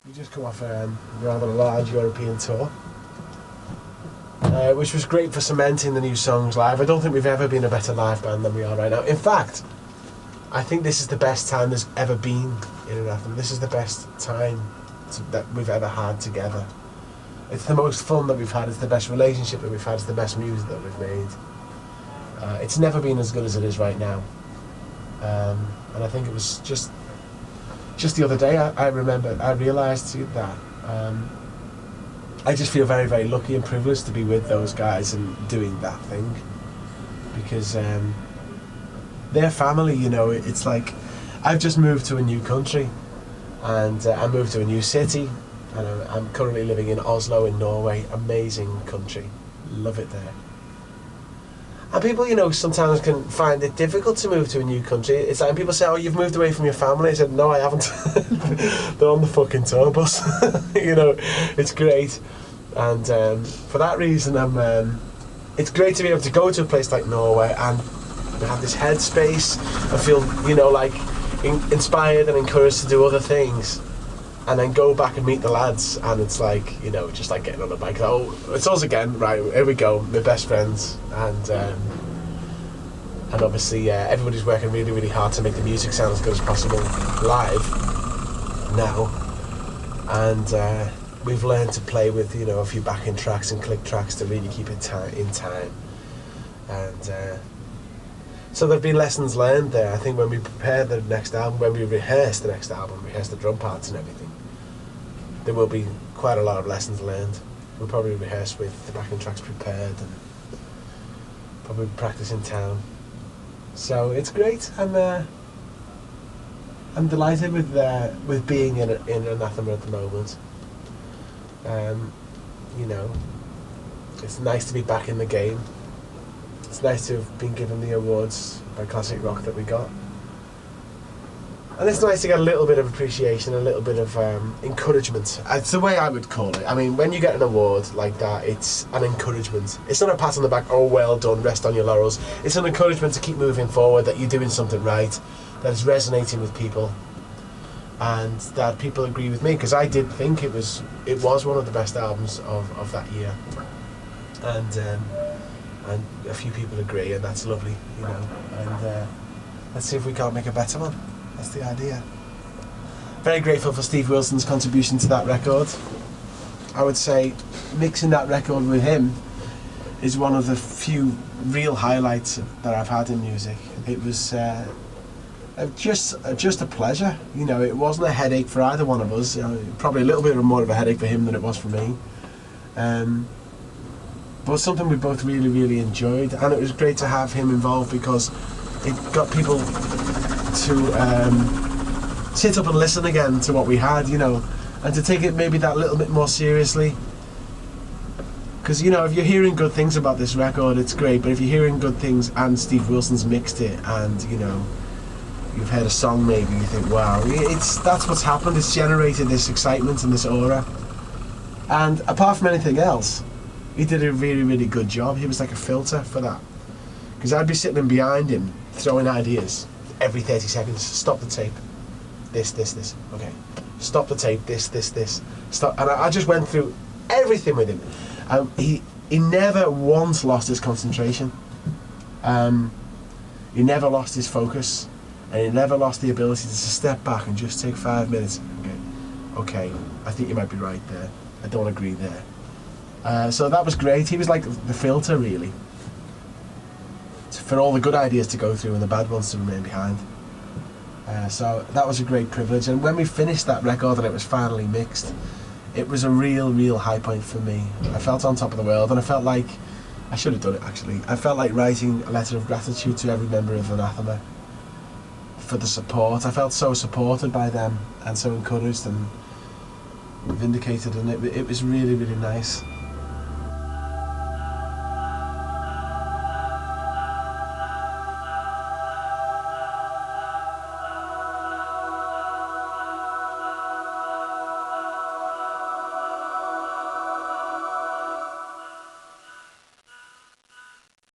We just come off a rather large European tour, which was great for cementing the new songs live. I don't think we've ever been a better live band than we are right now. In fact, I think this is the best time there's ever been in Anathema. This is the best time that we've ever had together. It's the most fun that we've had, it's the best relationship that we've had, it's the best music that we've made. It's never been as good as it is right now. And I think it was just the other day I realised that I just feel very, very lucky and privileged to be with those guys and doing that thing. Because their family, you know, it's like I've just moved to a new country, and I moved to a new city, and I'm currently living in Oslo in Norway. Amazing country, love it there. And people, you know, sometimes can find it difficult to move to a new country. It's like, and people say, "Oh, you've moved away from your family." I said, "No, I haven't." They're on the fucking tour bus. You know, it's great, and for that reason, it's great to be able to go to a place like Norway and have this headspace and feel, you know, like inspired and encouraged to do other things, and then go back and meet the lads, and it's like, you know, just like getting on a bike. Oh, it's us again, right? Here we go, my best friends, and obviously everybody's working really, really hard to make the music sound as good as possible live now, and we've learned to play with, you know, a few backing tracks and click tracks to really keep it in time, and so there have been lessons learned there. I think when we prepare the next album, when we rehearse the next album, rehearse the drum parts and everything, there will be quite a lot of lessons learned. We'll probably rehearse with the backing tracks prepared and probably practice in town. So it's great. I'm delighted with being in Anathema at the moment. You know, it's nice to be back in the game. It's nice to have been given the awards by Classic Rock that we got. And it's nice to get a little bit of appreciation, a little bit of encouragement. It's the way I would call it. I mean, when you get an award like that, it's an encouragement. It's not a pat on the back, oh, well done, rest on your laurels. It's an encouragement to keep moving forward, that you're doing something right, that it's resonating with people, and that people agree with me, because I did think it was one of the best albums of that year. And a few people agree, and that's lovely, you know, and let's see if we can't make a better one. That's the idea. Very grateful for Steve Wilson's contribution to that record. I would say mixing that record with him is one of the few real highlights that I've had in music. It was just a pleasure, you know. It wasn't a headache for either one of us, probably a little bit more of a headache for him than it was for me. But something we both really, really enjoyed, and it was great to have him involved because it got people to sit up and listen again to what we had, you know, and to take it maybe that little bit more seriously. Because, you know, if you're hearing good things about this record, it's great, but if you're hearing good things and Steve Wilson's mixed it, and, you know, you've heard a song maybe, you think, wow, that's what's happened. It's generated this excitement and this aura. And apart from anything else, he did a really, really good job. He was like a filter for that. Because I'd be sitting behind him, throwing ideas every 30 seconds. Stop the tape. This. Okay. Stop the tape. This. Stop. And I just went through everything with him. He never once lost his concentration. He never lost his focus. And he never lost the ability to step back and just take 5 minutes. Okay, I think you might be right there. I don't agree there. So that was great. He was like the filter, really, for all the good ideas to go through and the bad ones to remain behind. So that was a great privilege. And when we finished that record and it was finally mixed, it was a real high point for me. I felt on top of the world, and I felt like I should have done it, actually. I felt like writing a letter of gratitude to every member of Anathema for the support. I felt so supported by them and so encouraged and vindicated, and it was really, really nice.